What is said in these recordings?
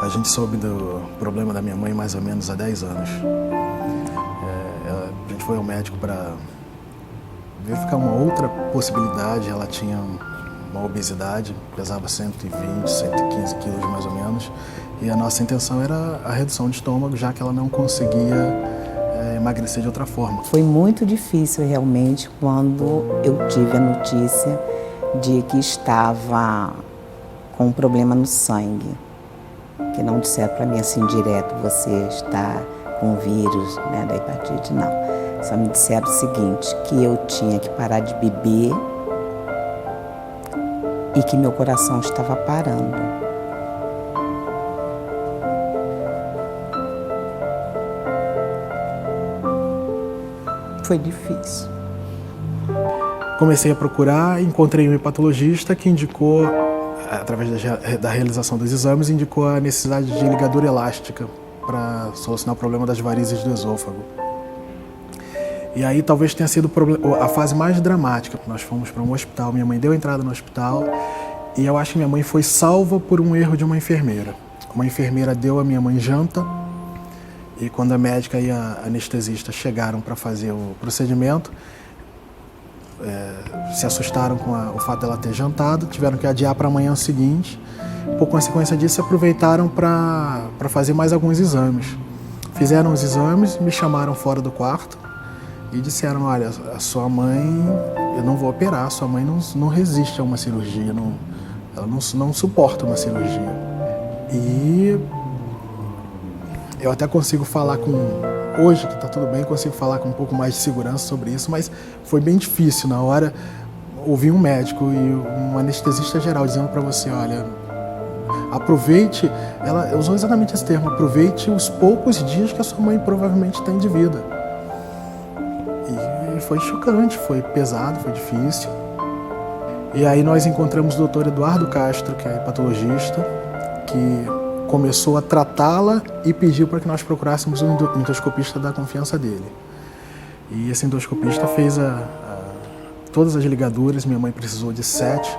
A gente soube do problema da minha mãe mais ou menos há 10 anos. A gente foi ao médico para verificar uma outra possibilidade. Ela tinha uma obesidade, pesava 120, 115 quilos mais ou menos. E a nossa intenção era a redução de estômago, já que ela não conseguia emagrecer de outra forma. Foi muito difícil realmente quando eu tive a notícia de que estava com um problema no sangue. Que não disseram para mim assim direto, você está com vírus, né, da hepatite, não. Só me disseram o seguinte, que eu tinha que parar de beber e que meu coração estava parando. Foi difícil. Comecei a procurar, encontrei um hepatologista que indicou, através da realização dos exames, indicou a necessidade de ligadura elástica para solucionar o problema das varizes do esôfago. E aí talvez tenha sido a fase mais dramática. Nós fomos para um hospital, minha mãe deu entrada no hospital e eu acho que minha mãe foi salva por um erro de uma enfermeira. Uma enfermeira deu à minha mãe janta e quando a médica e a anestesista chegaram para fazer o procedimento, se assustaram com o fato dela ter jantado, tiveram que adiar para a manhã seguinte. Por consequência disso, aproveitaram para fazer mais alguns exames. Fizeram os exames, me chamaram fora do quarto e disseram, olha, a sua mãe, eu não vou operar, a sua mãe não resiste a uma cirurgia, ela não suporta uma cirurgia. E eu até consigo falar hoje que está tudo bem, consigo falar com um pouco mais de segurança sobre isso, mas foi bem difícil na hora ouvir um médico e um anestesista geral dizendo para você, olha, aproveite, ela usou exatamente esse termo, aproveite os poucos dias que a sua mãe provavelmente tem de vida. E foi chocante, foi pesado, foi difícil. E aí nós encontramos o Dr. Eduardo Castro, que é hepatologista, que começou a tratá-la e pediu para que nós procurássemos um endoscopista da confiança dele. E esse endoscopista fez todas as ligaduras, minha mãe precisou de 7,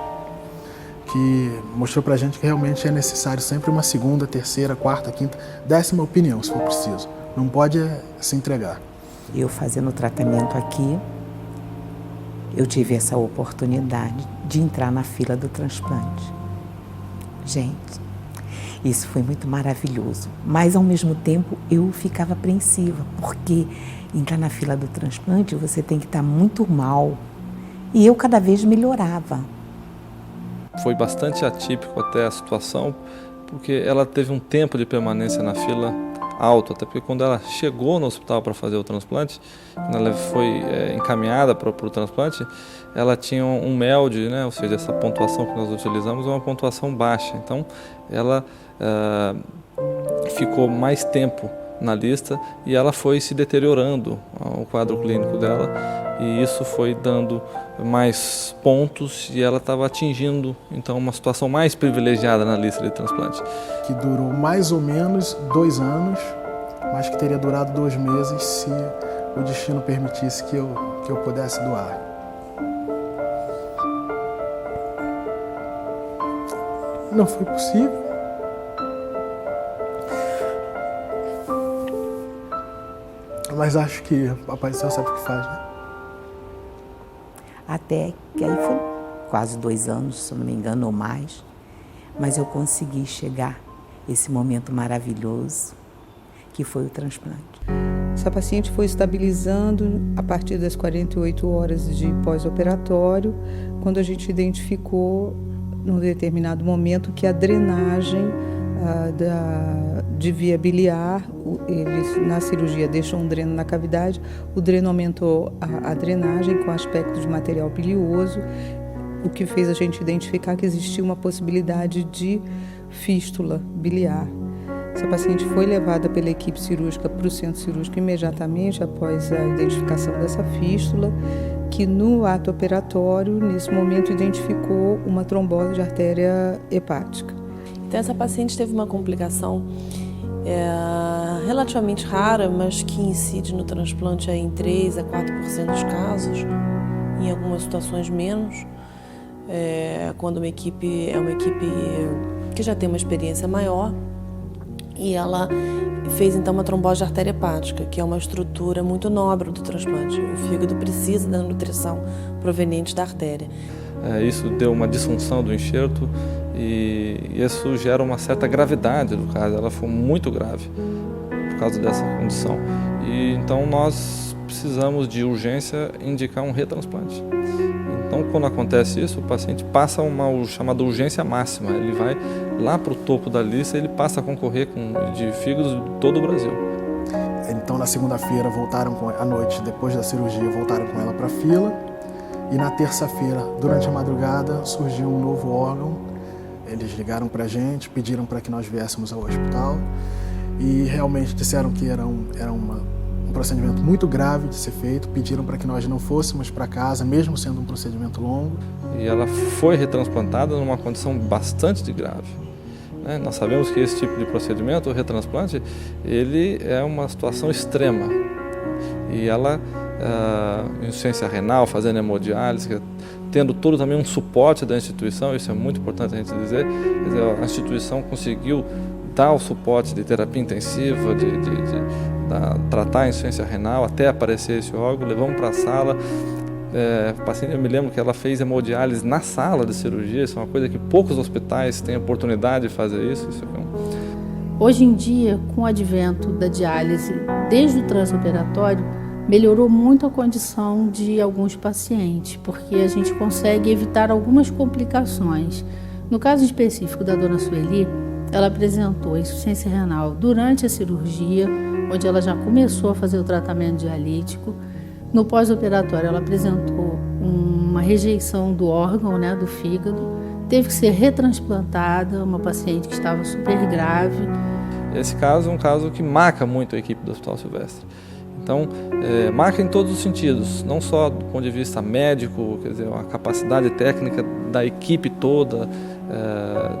que mostrou para a gente que realmente é necessário sempre uma segunda, terceira, quarta, quinta, 10ª opinião, se for preciso. Não pode se entregar. Eu fazendo o tratamento aqui, eu tive essa oportunidade de entrar na fila do transplante. Gente, isso foi muito maravilhoso, mas ao mesmo tempo eu ficava apreensiva, porque entrar na fila do transplante você tem que estar muito mal e eu cada vez melhorava. Foi bastante atípico até a situação, porque ela teve um tempo de permanência na fila alto, até porque quando ela chegou no hospital para fazer o transplante, quando ela foi encaminhada para o transplante, ela tinha um MELD, né? Ou seja, essa pontuação que nós utilizamos é uma pontuação baixa, então ela ficou mais tempo na lista e ela foi se deteriorando o quadro clínico dela e isso foi dando mais pontos e ela estava atingindo então uma situação mais privilegiada na lista de transplante. Que durou mais ou menos 2 anos, mas que teria durado 2 meses se o destino permitisse que eu pudesse doar. Não foi possível. Mas acho que o Papai do Céu sabe o que faz, né? Até que aí foi quase 2 anos, se eu não me engano, ou mais. Mas eu consegui chegar a esse momento maravilhoso, que foi o transplante. Essa paciente foi estabilizando a partir das 48 horas de pós-operatório, quando a gente identificou, num determinado momento, que a drenagem de via biliar, eles na cirurgia deixam um dreno na cavidade, o dreno aumentou a drenagem com aspecto de material bilioso, o que fez a gente identificar que existia uma possibilidade de fístula biliar. Essa paciente foi levada pela equipe cirúrgica para o centro cirúrgico imediatamente após a identificação dessa fístula, que no ato operatório, nesse momento, identificou uma trombose de artéria hepática. Então essa paciente teve uma complicação relativamente rara, mas que incide no transplante em 3 a 4% dos casos, em algumas situações menos, quando uma equipe que já tem uma experiência maior, E ela fez então uma trombose de artéria hepática, que é uma estrutura muito nobre do transplante. O fígado precisa da nutrição proveniente da artéria. Isso deu uma disfunção do enxerto e isso gera uma certa gravidade do caso. Ela foi muito grave por causa dessa condição. E então nós precisamos de urgência indicar um retransplante. Então, quando acontece isso, o paciente passa uma chamada urgência máxima. Ele vai lá para o topo da lista e ele passa a concorrer de fígados de todo o Brasil. Então, na segunda-feira, à noite, depois da cirurgia, voltaram com ela para a fila. E na terça-feira, durante a madrugada, surgiu um novo órgão. Eles ligaram para a gente, pediram para que nós viéssemos ao hospital. E realmente disseram que era um procedimento muito grave de ser feito, pediram para que nós não fôssemos para casa, mesmo sendo um procedimento longo. E ela foi retransplantada numa condição bastante grave. Nós sabemos que esse tipo de procedimento, o retransplante, ele é uma situação extrema. E ela, insuficiência renal, fazendo hemodiálise, tendo todo também um suporte da instituição, isso é muito importante a gente dizer. Quer dizer, a instituição conseguiu dar o suporte de terapia intensiva, tratar a insuficiência renal até aparecer esse órgão, levamos para a sala. Eu me lembro que ela fez hemodiálise na sala de cirurgia, isso é uma coisa que poucos hospitais têm oportunidade de fazer isso. Hoje em dia, com o advento da diálise desde o transoperatório, melhorou muito a condição de alguns pacientes, porque a gente consegue evitar algumas complicações. No caso específico da dona Sueli, ela apresentou insuficiência renal durante a cirurgia, onde ela já começou a fazer o tratamento dialítico. No pós-operatório, ela apresentou uma rejeição do órgão, do fígado, teve que ser retransplantada, uma paciente que estava super grave. Esse caso é um caso que marca muito a equipe do Hospital Silvestre. Então, marca em todos os sentidos, não só do ponto de vista médico, quer dizer, a capacidade técnica da equipe toda,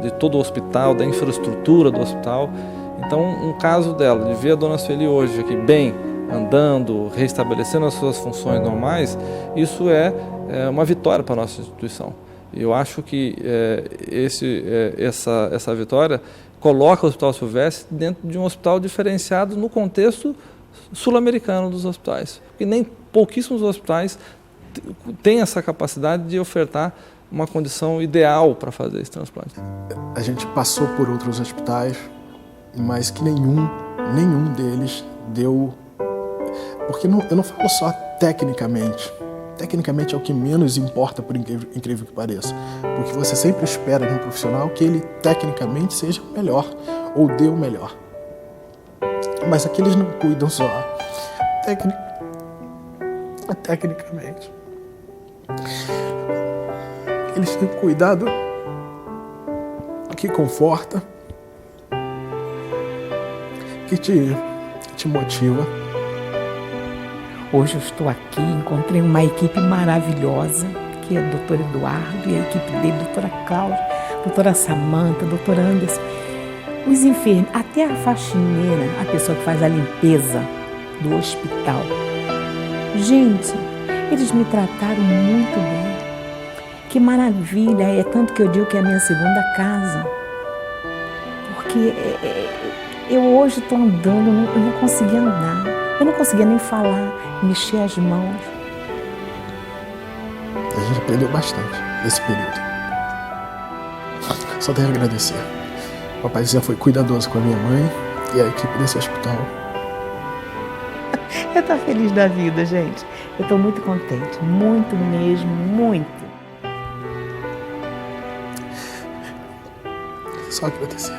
de todo o hospital, da infraestrutura do hospital. Então, um caso dela, de ver a dona Sueli hoje aqui bem, andando, restabelecendo as suas funções normais, isso é uma vitória para a nossa instituição. E eu acho que essa vitória coloca o Hospital Silvestre dentro de um hospital diferenciado no contexto sul-americano dos hospitais. Porque nem pouquíssimos hospitais têm essa capacidade de ofertar uma condição ideal para fazer esse transplante. A gente passou por outros hospitais, mas que nenhum deles deu... Porque eu não falo só tecnicamente. Tecnicamente é o que menos importa, por incrível que pareça. Porque você sempre espera de um profissional que ele tecnicamente seja melhor ou dê o melhor. Mas aqui eles não cuidam só tecnicamente. Eles têm cuidado que conforta, que te motiva. Hoje eu estou aqui, encontrei uma equipe maravilhosa, que é o doutor Eduardo e a equipe dele, doutora Cláudia, doutora Samanta, doutor Anderson. Os enfermeiros, até a faxineira, a pessoa que faz a limpeza do hospital. Gente, eles me trataram muito bem. Que maravilha, é tanto que eu digo que é a minha segunda casa. Porque eu hoje estou andando, eu não conseguia andar, eu não conseguia nem falar, mexer as mãos. A gente aprendeu bastante nesse período. Só tenho a agradecer. O papai já foi cuidadoso com a minha mãe e a equipe desse hospital. Eu estou feliz da vida, gente. Eu estou muito contente, muito mesmo, muito. Só agradecer.